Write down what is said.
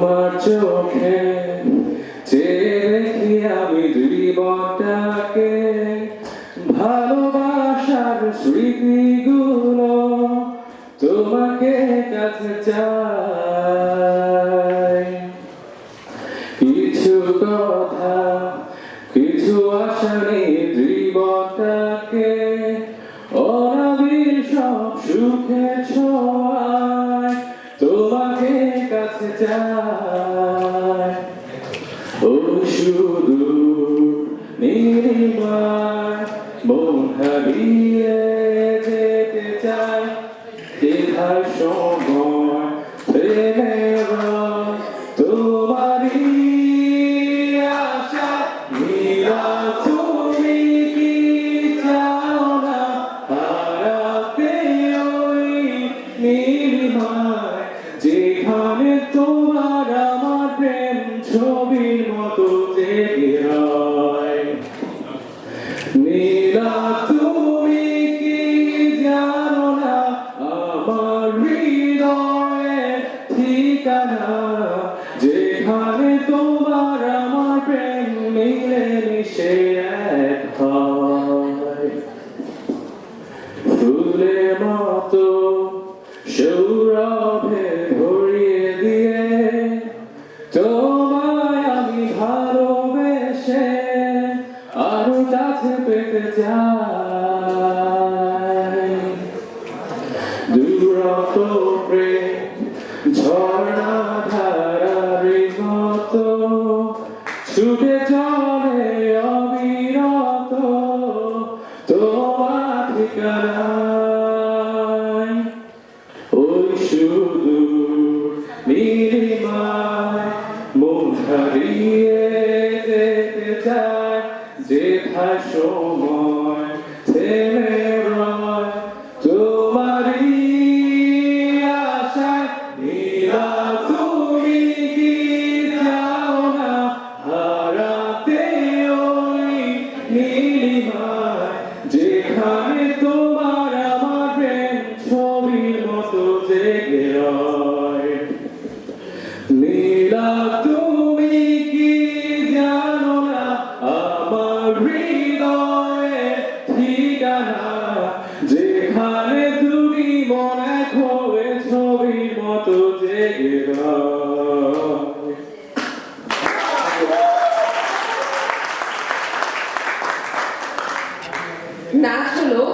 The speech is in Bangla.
তোমার চোখে চেয়ে দেখি আমি জীবনটাকে, ভালোবাসার স্মৃতিগুলো তোমাকে কাছে চাই। কিছু কথা, কিছু আশা নিয়ে জীবনটাকে অনাবিল সব সুখে ছোঁয়ায় তোমাকে কাছে চাই। ও সুদূর নীলিমায় মন হারিয়ে যেতে চায়, যেথায় সময় প্রেমের তোমারই আশা। নীলা তুমি কি চাও না হারাতে ওই নীলিমায়, যেখানে তোমার আমার প্রেম ছবির মতো জেগে হয়। নীলা তুমি কি জানো না আমার হৃদয়ের ঠিকানা, যেখানে তোমার আমার প্রেম মিলে মিশে এক হয়। ফুলের মতো সৌরভে ভরিয়ে দিয়ে তোমায় আমি ভালোবেসে আরো কাছে পেতে চাই। দুরন্ত প্রেম ঝর্ণা ধারার মতো ছুটে চলে অবিরত তোমার ঠিকানায়। ওই সুদূর নীলিমায় মন হারিয়ে যেতে চায়, যেথায় সময় থেমে রয় তোমারই আশায়। নীলা তুমি কি চাও না হারাতে ওই নীলিমায়, যেখানে তোমার আমার প্রেম ছবির মতো জেগে রয়। নীলা তুমি কি জানো না আমার হৃদয়ের ঠিকানা, যেখানে তুমি মন এক হয়ে ছবির মতো জেগে রয়। নাচ হলো